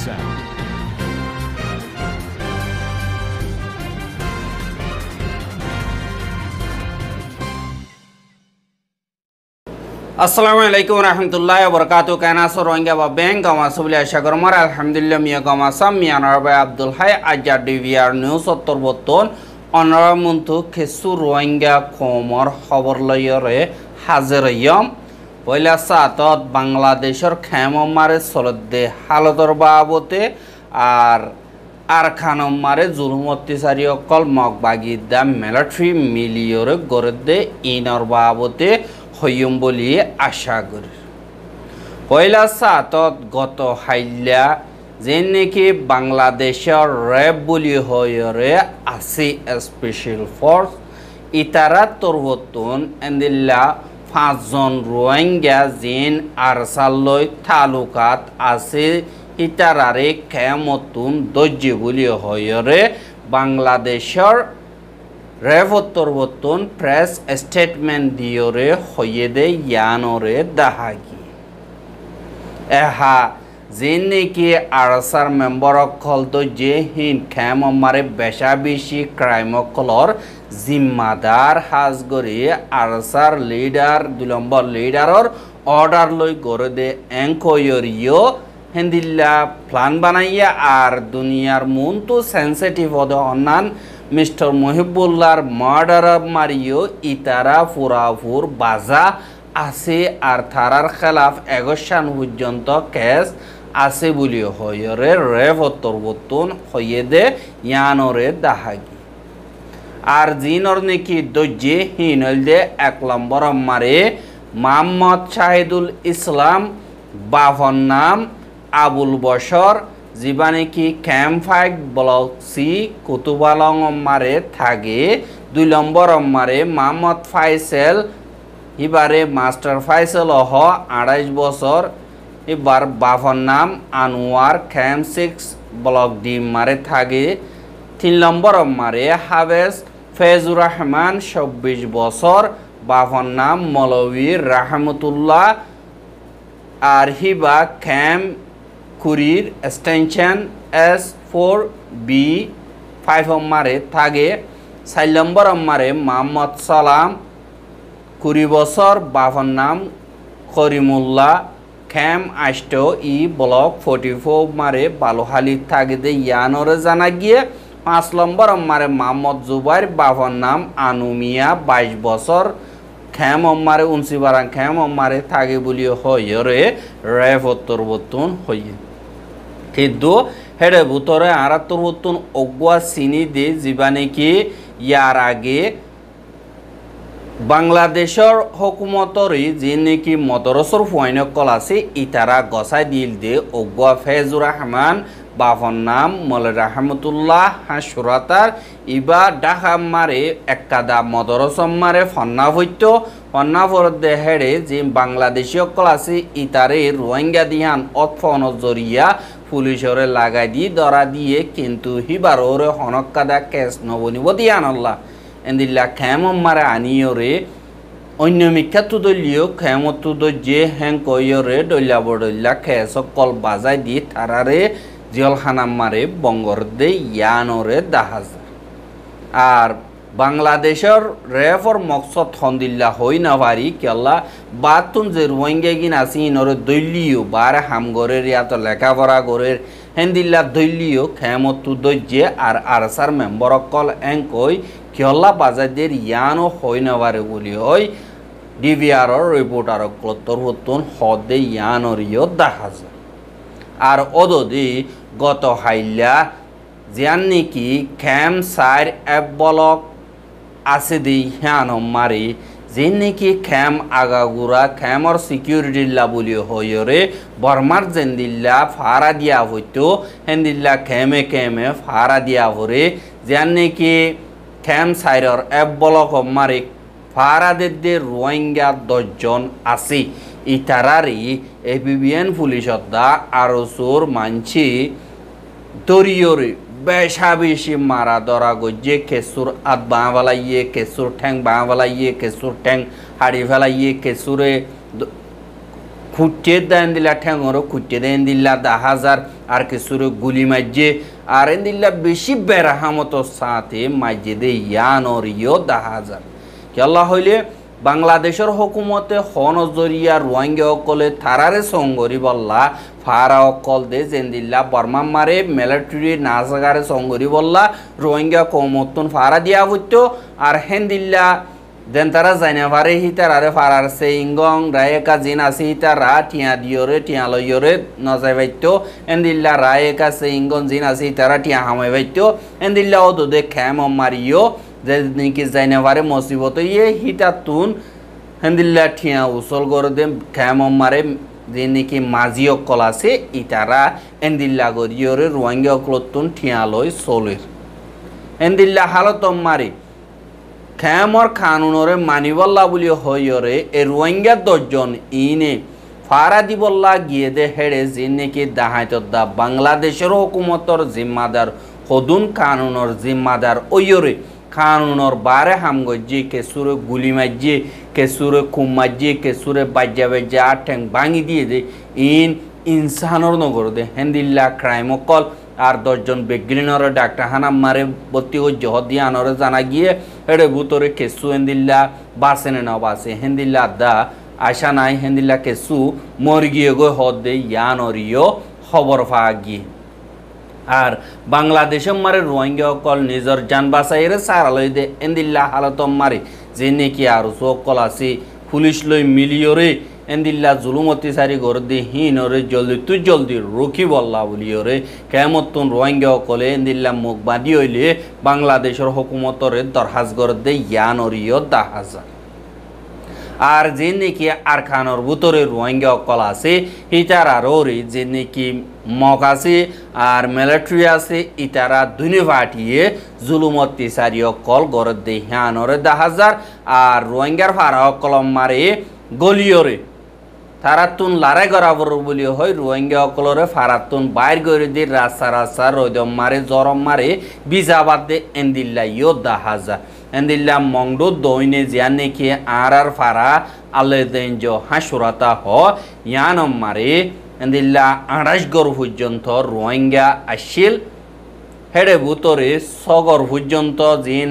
sound. আসসালামু আলাইকুম রহমতুল্লাহ বরকাতু কেনাসো রোহিঙ্গা বা ব্যাংক গমাসবলি আশা করমার আলহামদুলিল্লাহ মিয়া গমাসাম মিয়া নরবাই আব্দুল হাই আজার ডিভিআর নিউজ উত্তর বর্তন অনরামন্তু খেসু রোহিঙ্গা খবর খবর লয়রে হাজির ইয়ম পয়লা সাতত বাংলাদেশের খেমমারে সলদে হালতর বাবতে আর খানমারে জুলুম অত্যাচারী অকল মগবাগি দা মিলিটারি মিলিয়রে গড়ে ইনর বাবতে হইম বলি আশা করি পয়লা সাতত গত হাইলা যে নাকি বাংলাদেশের র্যাব বলি হয়রে আছে স্পেশাল ফোর্স ইতারা তরবতন এন্দিল্লা 5 জন রোহিঙ্গা জিন আরসালয় তালুকাত আছে ইতারারে কেমতুন দজ্জি বলি হয়রে বাংলাদেশের রেভতরবতন প্রেস স্টেটমেন্ট দিয়রে হইয়েদে ইয়ানরে দাহাগি এহা যে নাকি আরসার মেম্বার অকল তো যে হিন খেম মারে বেশা বেশি ক্রাইম অকলর জিম্মাদার হাজগরি আরসার লিডার 2 নম্বর লিডারর অর্ডার লই গড়ে দে এঙ্কয়রিও হেন্দিল্লা প্ল্যান বানাইয়া আর দুনিয়ার মন তো সেন্সিটিভ হদ অন্যান মিস্টার মহিবুল্লাহর মার্ডার মারিও ইতারা ফুরাফুর বাজা আছে আর থারার খেলাফ 11 পর্যন্ত কেস আছে বলি হয়রে রেভতরবতন হইয়েদে ইয়ানরে দাহাগি আর জিনর নাকি দজ্জে হিনলদে 1 নম্বর মারে মোহাম্মদ শাহিদুল ইসলাম বাফর নাম আবুল বশর জীবানে কি ক্যাম্প 5 ব্লক সি কুতুবালং মারে থাকে 2 নম্বর মারে মোহাম্মদ ফাইসেল এবারে মাস্টার ফাইসেল অহ 28 বছর এবার বাফর নাম আনোয়ার ক্যাম্প 6 ব্লক ডি মারে থাকে 3 নম্বর মারে হাবেস ফেজুর রহমান 26 বছর বাফর নাম মৌলভী রাহমতুল্লাহ আর হিবা ক্যাম্প কুরির এক্সটেনশন S4B 5 মারে থাকে 4 নম্বর মারে মোহাম্মদ সালাম 20 বছর বাফর নাম করিমুল্লাহ ক্যাম্প 8 ই ব্লক 44 মারে বালুহালি থাকে দে ইয়ানরে জানা গিয়ে 5 নম্বর মারে মোহাম্মদ জুবাইর বাফর নাম আনুমিয়া 22 বছর খেম মারে 29 খেম মারে থাকে বলি হয়রে রেভতরবতন হইয়ে কিন্তু হেডে ভুতরে আরাত্তরবতন অগুয়া চিনি দে জীবানে কি ইয়ার আগে বাংলাদেশের হকুমতরি যে নাকি মদরসর ফুয়াইনকল আছে ইতারা গসাই দিল দে অগুয়া ফেজুর রহমান বাফর নাম মৌলভী রাহমতুল্লাহ হাসুরাতার ইবা ডাহা মারে একাদা মদরসম মারে ফন্নাফর দে হেড়ে যে বাংলাদেশীয় কল আছে ইতারে রোহিঙ্গা দিহান অৎফন জরিয়া পুলিশরে লাগাই দি ধরা দিয়ে কিন্তু হিবার ওরে হনকাদা কেস নবনিব দিয়ান আল্লাহ এন্দিল্লা খেম মারে আনিয়রে অন্য মিখ্যাত দলীয় খেমত যে হ্যাং কয়রে দল্যা বদল্যা খেস কল বাজাই দি তারারে জলখানাম মারে বঙ্গর দে ইয়ানরে দাহাজ আর বাংলাদেশের রেফর মকসদ হন্দিল্লা হই না পারি কেল্লা বাতুন যে রোহিঙ্গা গিন আসি ইনরে দলীয় বারে হামগরের ইয়াত লেখাপড়া গরের হেন্দিল্লা দলীয় খেমত দজ্জে আর আরসার মেম্বর কল এঙ্কই কেল্লা বাজাদের ইয়ানো হই না পারে বলি হয় ডিভিআরর রিপোর্টার কলতর হতন হদে ইয়ানরিও দাহাজ আর অদদি গত হাইলা জিয়ান নাকি খেম 4 ব্লক আছে দি হ্যান মারি যে নাকি খেম আগাগুড়া খেমর সিকিউরিটি বলি হয়রে বর্মার জেন্দিল্লা ফারা দিয়া হইতো হেন্দিল্লা খেমে খেমে ফারা দিয়া হরে জিয়ান নাকি খেম 4 ব্লক মারি ফারা দে রোহিঙ্গা 10 জন আছে ইতারারি এপিবিএন পুলিশত দা আরো চোর মানছি দরিয়রে বেশা বেশি মারা ধরা গজ্জে কেসুর আত বাঁ ফেলাইয়ে কেসুর ঠ্যাং বাঁ ফেলাইয়ে কেসুর ঠ্যাং হাড়ি ফেলাইয়ে কেসুরে খুঁটে দেন দিলা ঠ্যাঙরও খুঁটে দেন দিল্লা 10,000 আর কিছুর গুলি মাইজে আর এন দিল্লা বেশি বেড়াহামতো সাথে মাইজে দে ইয়ানরিও 10,000 কি আল্লাহ হইলে বাংলাদেশের হুকুমতে হনজরিয়া রোহিঙ্গা অকলে থারারে সঙ্গরি বল্লা ফারা অকল দে জেন্দিল্লা বর্মা মারে মিলিটারি নাজাগারে সঙ্গরি বল্লা রোহিঙ্গা কমতন ফারা দিয়া হইতো আর হেন্দিল্লা দেন তারা জানা পারে হিতার আরে ফারার সে ইংগং রায়কা জিন আছে হিতারা টিয়া দিয়রে টিয়া লইয়রে নজাই বাইতো এন্দিল্লা রায়কা সে ইংগং জিন আছে হিতারা টিয়া হামাই বাইতো এন্দিল্লা ও দে খ্যাম মারিও যে নাকি জানা পারে মুসিবত ইয়ে হিতাতুন হেন্দিল্লা টিয়া উসল করে দে খ্যাম মারে যে নাকি মাঝি অকল আছে ইতারা এন্দিল্লা গরিয়রে রোহিঙ্গা অকলতুন টিয়া লই চলের এন্দিল্লা হালত মারি খেমর খানুনরে মানিবল্লা বলি হইরে এ রোহিঙ্গা 10 জন ইনে ফারা দিবল্লা গিয়ে দে হেড়ে যে নাকি দাহাইতদা বাংলাদেশের হুকুমতর জিম্মাদার হদুন কানুনর জিম্মাদার ওইরে কানুনর বারে হামগজ্জি কে সুরে গুলি মাজ্জি কে সুরে কুম মাজ্জি কে সুরে বাজ্জা বাজ্জা ঠ্যাং ভাঙি দিয়ে দে ইনসানর নগর দে হেন্দিল্লা ক্রাইম কল আর 10 জন বেগ্রিনর ডাক্তার হানাম মারে ভর্তি হয়ে জহর দিয়ে আনরে জানা গিয়ে হেড়ে ভুতরে কেসু হেন্দিল্লা বাসেনে না বাসে হেন্দিল্লা দা আশা নাই হেন্দিল্লা কেসু মর গিয়ে গো হদ দে ইয়ানরিও খবর ফা গিয়ে আর বাংলাদেশের মারে রোহিঙ্গা অকল নিজের জান বাঁচাইরে সারালই দে হেন্দিল্লা হালতম মারে যে নাকি আর সকল আছে পুলিশ লই মিলিয়রে এন্দিল্লা জুলুমতি সারি গড় দি হিনরে জলদি রুখি বল্লা বলিওরে কেমতন রোহিঙ্গা অকলে এন্দিল্লা মুখ বাঁধি হইলে বাংলাদেশের হুকুমতরে দরহাজ গড় দে ইয়ানরিও 10,000 আর যে নাকি আর খানোর ভিতরে রোহিঙ্গা অকল আছে ইতার আরোরে যে নাকি মগ আছে আর মিলিটারি আছে ইতারা দুনি ফাটিয়ে জুলুমতি সারি অকল গড় দে ইয়ানরে 10,000 আর রোহিঙ্গার ফারা অকল মারে গলিয়রে তারাতুন লারাই গরাবর বলি হয় রোহিঙ্গা অকলরে ফারাতুন বাইর করে দিয়ে রাস্তা রোদম মারে জরম মারে বিজাবাদ দে এন্দিল্লা ইয়ো 10,000 এন্দিল্লা মংডো দইনে জিয়ান নাকি আর ফারা আলে দেন জো হাসুরাতা হ ইয়ানম মারে এন্দিল্লা 28 গর পর্যন্ত রোহিঙ্গা আসিল হেডে ভুতরে 6 গর পর্যন্ত জিন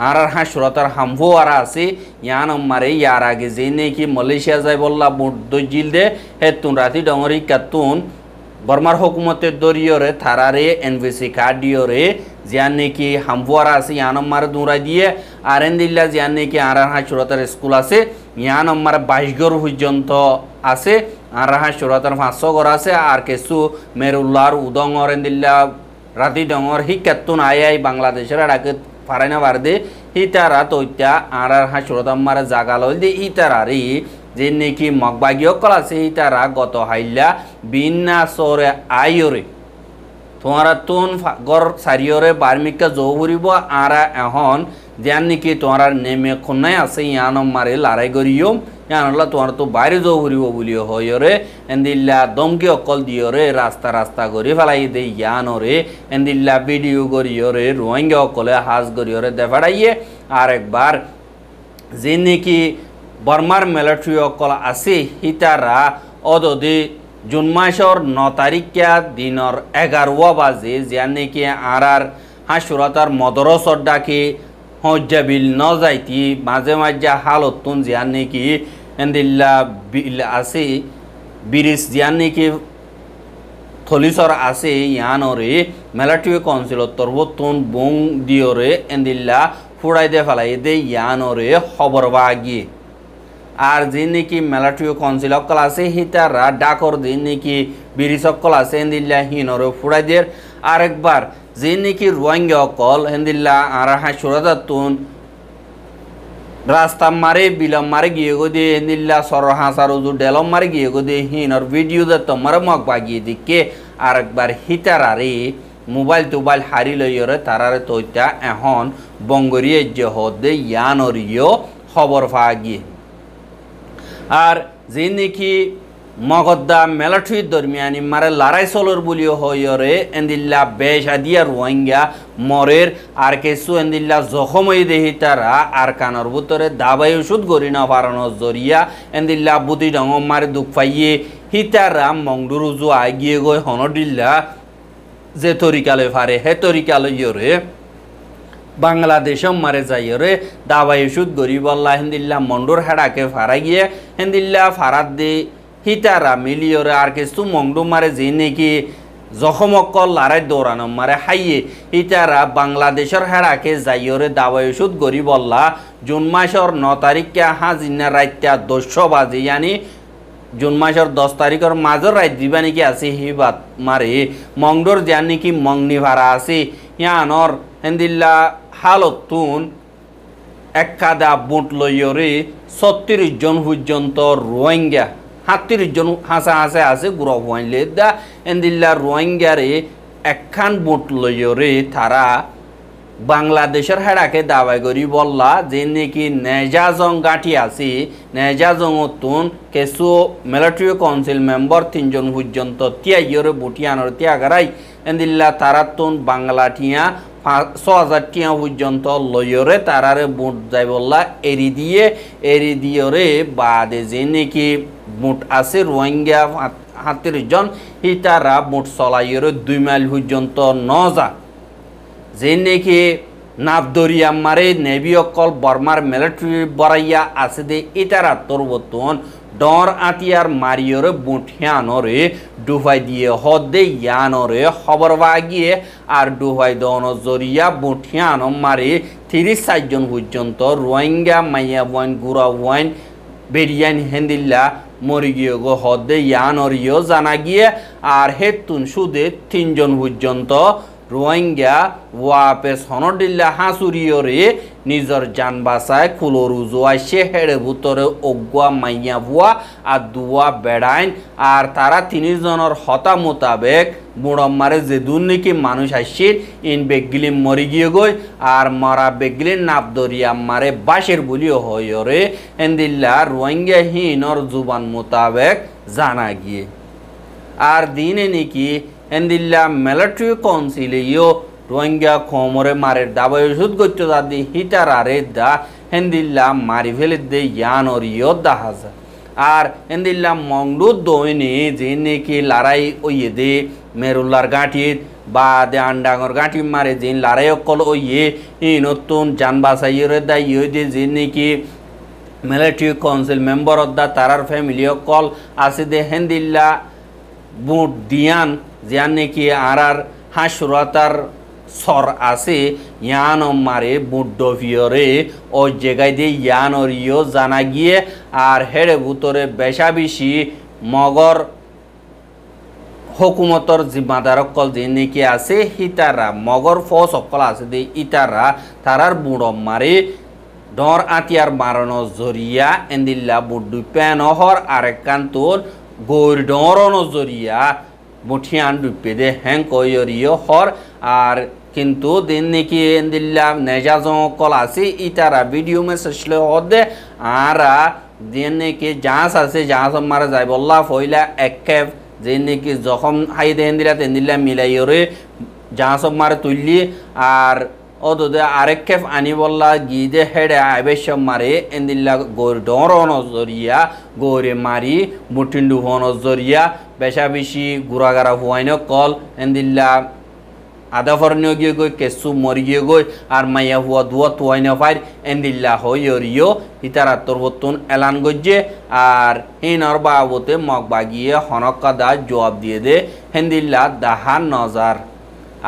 আর হাসুরাতার হামফুয়ারা আছে ইয়ানম মারে ইয়ার আগে যে নাকি মালয়েশিয়া যাই বললা বুদ্ধ জিল দে হেতুন রাতি ডঙরি কাতুন বর্মার হুকুমতের দরিয়রে থারারে এনভিসি কার্ড দিয়রে জিয়ান নাকি হামফুয়ারা আছে ইয়ানম মারে দৌড়াই দিয়ে আর এন্দিল্লা জিয়ান নাকি আর হাসুরাতার স্কুল আছে ইয়ানম মারে 22 গর পর্যন্ত আছে আর হাসুরাতার 500 গর আছে আর কিছু মেরুল্লার উদংর এন্দিল্লা রাতি ডঙর হিকাতুন আই বাংলাদেশের আগে ফারাইনা বারদে হিতারা তৈতা আর হাসুরতাম মারা জাগা লইল দে হিতারারি যে নাকি মগবাগীয় কল আছে হিতারা গত হাইলা বিন্না সরে আইরে তোমারা তুন গর সারিয়রে বার্মিকা জৌ ফুরিব আর এখন যান নাকি তোমার নেমে খুনাই আছে ইয়ানম মারে লড়াই করিও ইয়ানলা তোমার তো বাইরে জৌ ফুরিব বলিও হয়রে এন্দিল্লা দমকি অকল দিয়রে রাস্তা করি ফেলাই দে ইয়ানরে এন্দিল্লা ভিডিও করিয়রে রোহিঙ্গা অকলে হাজ করিয়রে দেখাড়াইয়ে আর একবার যে নাকি বর্মার মিলিটারি অকল আছে হিতারা অদদি জুন মাসের 9 তারিখা দিনের 11 বাজে যান নাকি আর হাসুরাতার মদরসর ডাকে হজ্জাবিল ন যাইতি মাঝে মাঝে হালতুন যান নাকি এন্দিল্লা বিল আছে ব্রিজ যান নাকি থলিসর আছে ইয়ানরে মিলিটারি কাউন্সিলত তরবতুন বং দিয়রে এন্দিল্লা ফুড়াই দে ফেলাই দে ইয়ানরে খবর বাগিয়ে আর যে নাকি মিলিটারি কাউন্সিল অকল আছে হিতারা ডাকর যে নাকি ব্রিজ অকল আছে এন্দিল্লা হিনরে ফুড়াই দের আরেকবার যে নাকি রোহিঙ্গা অকল হেন্দিল্লা আর হাসুরাতাতুন রাস্তা মারে বিলম মারে গিয়ে গো দিয়ে হেন্দিল্লা সর হাসার উজু ডেলম মারে গিয়ে গো দিয়ে হিনর ভিডিও দে তোমার মগ বাগিয়ে দিকে আরেকবার হিতারারে মোবাইল টোবাইল হারি লইরে তারারে তৈতা এখন বঙ্গরিয়ে যে হদে ইয়ানরিও খবর ফা গিয়ে আর যে নাকি মগদ্দা মেলাঠুই দরমিয়ানি মারে লড়াই চলর বলিও হইরে এন্দিল্লা বেশ আদিয়া রোহিঙ্গা মরের আর কিছু এন্দিল্লা জখমই দেহি তারা আর কানর ভিতরে দাবাই ওষুধ গড়ি না পারানোর জরিয়া এন্দিল্লা বুতি ডঙ মারে দুঃখ পাইয়ে হিতারা মংডুর উজু আগিয়ে গই হনডিল্লা যে তরিকালে ফারে হে তরিকালে ইয়রে বাংলাদেশ মারে যাইরে দাবাই ওষুধ গড়ি বল্লা হেন্দিল্লা মন্ডুর হেডাকে ফারা গিয়ে হেন্দিল্লা ফারাত দে হিতারা মিলিয়রে আর কিছু মংডু মারে যে নাকি জখমকল লড়াই দৌড়ানো মারে হাইয়ে হিতারা বাংলাদেশের হেড়াকে যাইয়রে দাবাই ওষুধ গড়ি বল্লা জুন মাসের 9 তারিখে হাজিনা রাইতা 200 বাজে ইয়ানি জুন মাসের 10 তারিখের মাজর রাত দিবা নাকি আছে হিবাত মারে মংডোর যান নাকি মংনি ভাড়া আছে ইয়ানর হেন্দিল্লা হালতুন একাদা বুট লইয়রে 36 জন পর্যন্ত রোহিঙ্গা 37 জন হাসা হাসে আছে গুড় হইলে দা এন্দিল্লা রোহিঙ্গারে একখান বুট লইয়রে তারা বাংলাদেশের হেড়াকে দাবাই করি বললা যে নাকি নেজাজং গাঁঠি আছে নেজাজংতুন কিছু মিলিটারি কাউন্সিল মেম্বার 3 জন পর্যন্ত তিয়াইয়রে বুটিয়ানোর তিয়াগারাই এন্দিল্লা তারাতুন বাংলা টিয়া 6000 টিয়া পর্যন্ত লইয়রে তারারে বুট যাই বললা এরি দিয়রে বাদে যে নাকি বুট আছে রোহিঙ্গা 37 জন হিতারা বুট চলাইয়রে 2 মাইল পর্যন্ত নজা যে নাকি নাবদরিয়া মারে নেভি অকল বর্মার মিলিটারি বরাইয়া আছে দে ইতারা তোরবতন ডর আতিয়ার মারিয়রে বুঠিয়ানরে ডুবাই দিয়ে হদে ইয়ানরে খবর বাগিয়ে আর ডুবাই দন জরিয়া বুঠিয়ান মারে 34 জন পর্যন্ত রোহিঙ্গা মাইয়া ওয়াইন গুড়া ওয়াইন বেরিয়ান হেন্দিল্লা মরি গিয়ে গো হদে ইয়ানরিও জানা গিয়ে আর হেতুন সুদে 3 জন পর্যন্ত রোহিঙ্গা ওয়াপেস হনডিল্লা হাসুরিয়রে নিজর জান বাসায় খুলরুজো আসে হেড়ে ভিতরে অগুয়া মাইয়া বুয়া আর দুয়া বেড়াইন আর তারা 3 জনের হতা মোতাবেক বুড়ম্মারে যে দুর্নীতি মানুষ আসছিল ইন বেগিলি মরি গিয়ে গই আর মরা বেগিলি নাবদরিয়া মারে বাসের বলিও হইরে এন্দিল্লা রোহিঙ্গা হিনর জুবান মোতাবেক জানা গিয়ে আর দিনে নাকি এন্দিল্লা মিলিটারি কাউন্সিলেও রোহিঙ্গা কোমরে মারে দাবাই ওষুধ করতে দাদি হিটারারে দা হেন্দিল্লা মারি ফেলে দে ইয়ানরিও দাহাজা আর এন্দিল্লা মংডু দইনি যে নাকি লড়াই ওইয়ে দে মেরুল্লার গাঁঠিত বা দে আন্ডাঙর গাঁঠি মারে যে লড়াই অকল ওইয়ে ই নতুন যান বাসাইরে দা ইয়ে দে যে নাকি মিলিটারি কাউন্সিল মেম্বার দা তারার ফ্যামিলি অকল আছে দে হেন্দিল্লা বুট দিয়ান যান নাকি আর হাসুরাতার সর আছে ইয়ান মারে বুট ডভিয়রে ও জায়গায় দিয়ে ইয়ানরিও জানা গিয়ে আর হেড়ে ভিতরে বেশা বেশি মগর হুকুমতর জিম্মাদার অকল যে নাকি আছে হিতারা মগর ফস অকল আছে দে ইতারা তারার বুড় মারে ডর আতিয়ার মারানো জরিয়া এন্দিল্লা বুট দুপেন হর আরেকান তোর গৌর ডরন জরিয়া মুঠিয়ান ডুপে দে হ্যাং কইরিও হর আর কিন্তু দিন নাকি এন্দিল্লা নেজাজং কল আছে ইতারা ভিডিও মেসেজলে হদে আর দিন নাকি জাঁচ আছে জাঁচ মারা যায় বললা ফইলা একেব যে নাকি যখন হাই দে এন্দিল্লা মিলাইরে জাঁচ মারে তুললি আর অদে আরেক খেপ আনি বললা গিদে হেডে আবেশ মারে এন্দিল্লা গৌর ডরন জরিয়া গৌরে মারি মুটিন্ডু হন জরিয়া বেশা বেশি গুড়াগাড়া হুয়াইন কল এন্দিল্লা আদা ফরনিও গিয়ে গই কেসু মরি গিয়ে গই আর মাইয়া হুয়া দুয়া তুয়াইন ফাইর এন্দিল্লা হইরিও হিতারা তোরবতুন এলান গজ্জে আর হিনর বাবতে মগ বাগিয়ে হনকাদা জবাব দিয়ে দে হেন্দিল্লা দাহান নজার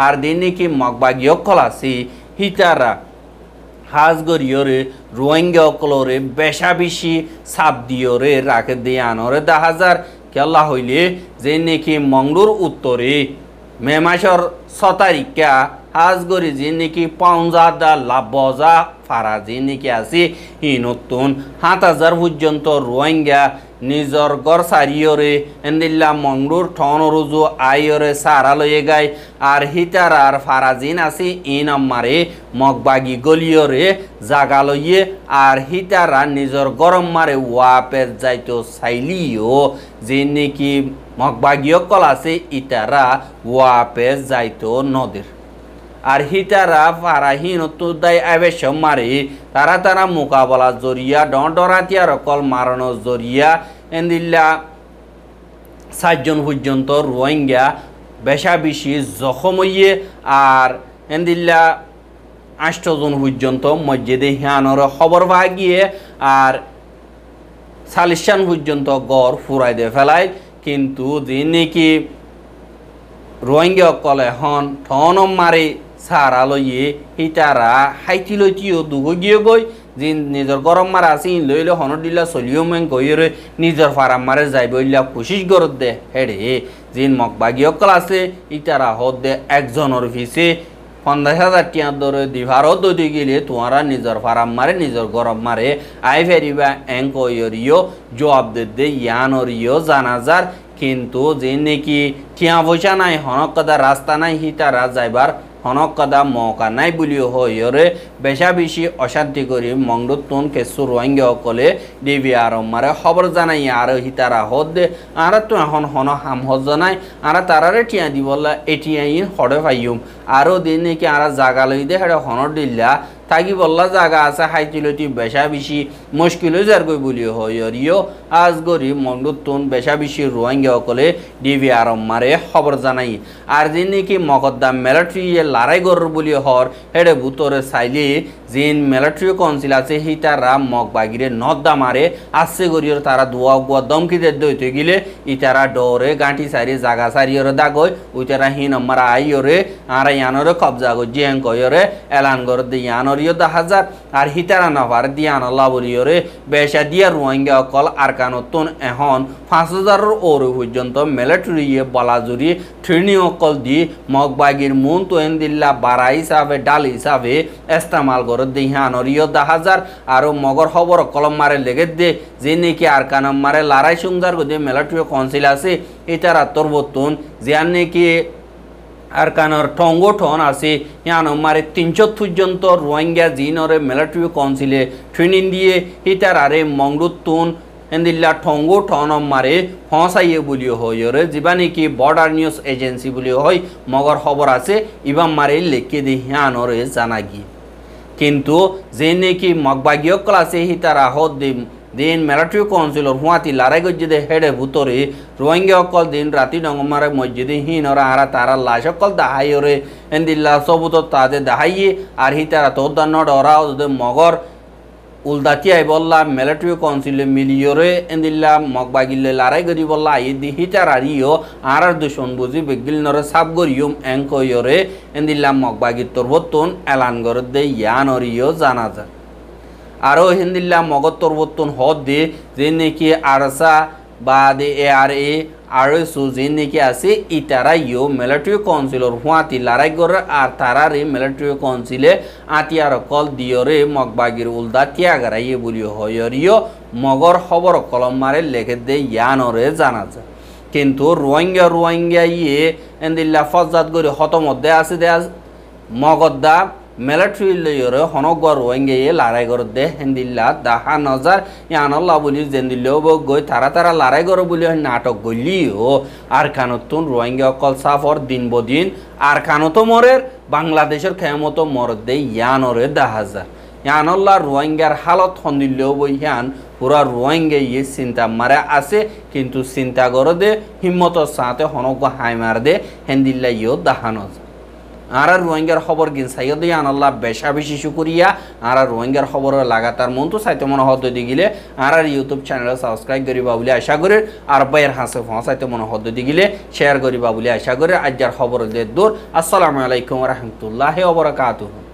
আর দিন নাকি মগবাগীয় কলাসি হিতারা হাজগরিয়রে রোহিঙ্গা অকলরে বেশা বেশি সাপ দিয়রে রাখে দিয়ে আনরে 10,000 কেলা হইলে যে নাকি মংডুর উত্তরে মে মাসের 6 তারিখা হাজগরি যে নাকি পাউঞ্জা দা লাভজা ফারা যে নাকি আছে হি নতুন ৭,০০০ পর্যন্ত রোহিঙ্গা নিজর গড় সারিয়রে এন্দিল্লা মংরুর ঠন রুজু আইয়রে সারা লয়ে গায় আর হিতার আর ফারাজিন আছে ইন আমারে মগবাগি গলিয়রে জাগা লইয়ে আর হিতারা নিজর গরম মারে ওয়াপে যাইতো চাইলিও যে নাকি মগবাগীয় কল আছে ইতারা ওয়াপে যাইতো নদীর আর হিতারা ফারাহীন তুদাই আবেশ মারি তারা মোকাবেলা জরিয়া ডরাতিয়া রকল মারানোর জরিয়া এন্দিল্লা ৬০ জন পর্যন্ত রোহিঙ্গা বেশা বেশি জখম হইয়ে আর এন্দিল্লা ৮ জন পর্যন্ত মসজিদে হিয়ানোর খবর ভাগিয়ে আর ৪০ জন পর্যন্ত গড় ফুরাই দিয়ে ফেলায় কিন্তু যে নাকি রোহিঙ্গা কল এখন ঠন মারি সারা লইয়ে হিতারা হাইতি লইতিও দুগো গিয়ে গই যে নিজের গরম মারা আছে ইন লইলে হনর দিলা চলিও মেন গইরে নিজের ফারাম মারে যাইব ইল্লা কোশিশ করত দে হেডে যিন মগবাগী অকল আছে ইতারা হদ দে একজনের ফিসে ৫০,০০০ টিয়া ধরে দিভারত দি গেলে তোমারা নিজের ফারাম মারে নিজের গরম মারে আই ফেরিবা এঙ্ক ইয়রিও জবাব দে ইয়ানরিও জানাজার কিন্তু যে নাকি টিয়া পয়সা নাই হনক কদা রাস্তা নাই হিতারা যাইবার হনক কদা মৌকা নাই বলিও হইরে বেশা বেশি অশান্তি করি মংডুতুন কেসু রোহিঙ্গা সকলে দেবী আর মারে খবর জানাই আর হিতারা হদ দে আর তো এখন হন হাম হজ জানাই আর তারারে টিয়া দিবলা এটিআই হড়ে পাইম আরও দিন নাকি আর জাগা লই দে হেড়ে হনর দিল্লা থাকি বললা জায়গা আছে হাইতিলতি বেশা বেশি মুশকিল হয়ে যার গই বলি হইরিও আজ গরি মংডুতুন বেশা বেশি রোহিঙ্গা সকলে ডিবি আর মারে খবর জানাই আর যে নাকি মকদ্দাম মিলিটারি লড়াই গর বলি হর হেডে ভুতরে চাইলে যিন মিলিটারি কাউন্সিল আছে সেই তারা মগবাগিরে নদ্দা মারে আসছে গরিয়র তারা দুয়া গুয়া দমকিতে দইতে গেলে ইতারা ডরে গাঁটি সারি জাগা সারিয়রে দাগই উইতারা হিন আমার আইয়রে আর ইয়ানরে কবজা গো জিয়াং কয়রে এলান গর দে ইয়ানরিও ১০,০০০ আর হিতারা নভার দিয়ান আল্লাহ বলিয়রে বেশা দিয়া রোহিঙ্গা কল আর কানতুন এখন ৫,০০০ ওর পর্যন্ত মিলিটারি বলাজুরি ট্রেনিং অকল দি মগবাগির মন তো এন্দিল্লা বাড়া হিসাবে ডাল হিসাবে ইস্তেমাল করে দিহানরিও ১০,০০০ আর মগর খবর কলম মারে লেগে দে যে নাকি আর কানম মারে লড়াই সংসার গদে মিলিটারি কাউন্সিল আছে এটার আত্মবর্তন যে নাকি আর কানর টঙ্গো ঠন আছে ইয়ান মারে ৩০০ পর্যন্ত রোহিঙ্গা জিনরে মিলিটারি কাউন্সিলে ট্রেনিং দিয়ে ইতার আরে মংডুতুন এন্দিল্লা ঠঙ্গো ঠন মারে ফসাইয়ে বলিও হইরে যা নাকি বর্ডার নিউজ এজেন্সি বলিও হয় মগর খবর আছে ইবাম মারে লেখে দিয়ে হিয়ানরে জানা গিয়ে কিন্তু যে নাকি মগবাগীয় ক্লাসে হিতারা হদ দিন মিলিটারি কাউন্সিলর হুয়াতি লড়াই গজ্জে হেডে ভুতরে রোহিঙ্গা অকল দিন রাতি ডঙ্গমারে মসজিদে হিনরা আর তারা লাশ অকল দাহাইরে এন্দিল্লা সবুত তাদের দাহাইয়ে আর হিতারা তোদান্ন ডরা মগর উলদাতিয়াই বললা মিলিটারি কাউন্সিলে মিলিয়রে এন্দিল্লা মগবাগিলে লড়াই করি বললা আইদি হিতার আরিও আর দুশন বুঝি বেগিল নরে সাব গরিয়ম এঙ্কয়রে এন্দিল্লা মগবাগির তরবতন এলান করে দে ইয়ানরিও জানা যায় আরও হিন্দিল্লা মগর তরবতন হদ দে যে নাকি আরসা বা দে ARA আরএসও যে নাকি আছে ইতারা ইও মিলিটারি কাউন্সিলর হুয়াতি লড়াই করে আর তারারে মিলিটারি কাউন্সিলে আতিয়ার কল দিয়রে মগবাগির উলদা ত্যাগারাইয়ে বলি হয়রিও মগর খবর কলম মারে লেখে দে ইয়ানরে জানা যায় কিন্তু রোহিঙ্গা ইয়ে এন্দিল্লা ফজাত করে হতমধ্যে আছে দে মগদ্দা মিলিটারি লইরে হনগর রোহিঙ্গা লড়াই করে দে হেন্দিল্লা দাহা নজার ইয়ানল্লা বলি জেন্দিল্লাও গই তারা লড়াই করে বলি নাটক গলিও আর কানতুন রোহিঙ্গা অকল সাফর দিন বদিন আর কানত মরের বাংলাদেশের খেমতো মর দে ইয়ানরে দেখা যায় ইয়ানল্লা রোহিঙ্গার হালত হন্দিল্লাও বই ইয়ান পুরা রোহিঙ্গা চিন্তা মারে আছে কিন্তু চিন্তা করে দে হিম্মতর সাথে হনগ হাই মার দে হেন্দিল্লা দেখা নজার আর রোহিঙ্গার খবর গিন সাইয়দ আনাল্লাহ বেশা বেশি শুকরিয়া আর রোহিঙ্গার খবর লাগাতার মন তো সাইতে মনে হদ দি গিলে আর ইউটিউব চ্যানেল সাবস্ক্রাইব করিবা বলে আশা করে আর বাইর হাসে ফসাইতে মনে হদ দি গিলে শেয়ার করিবা বলে আশা করে আজকের খবর দে দূর আসসালামু আলাইকুম ওয়া রাহমাতুল্লাহি ওয়া বারাকাতুহু।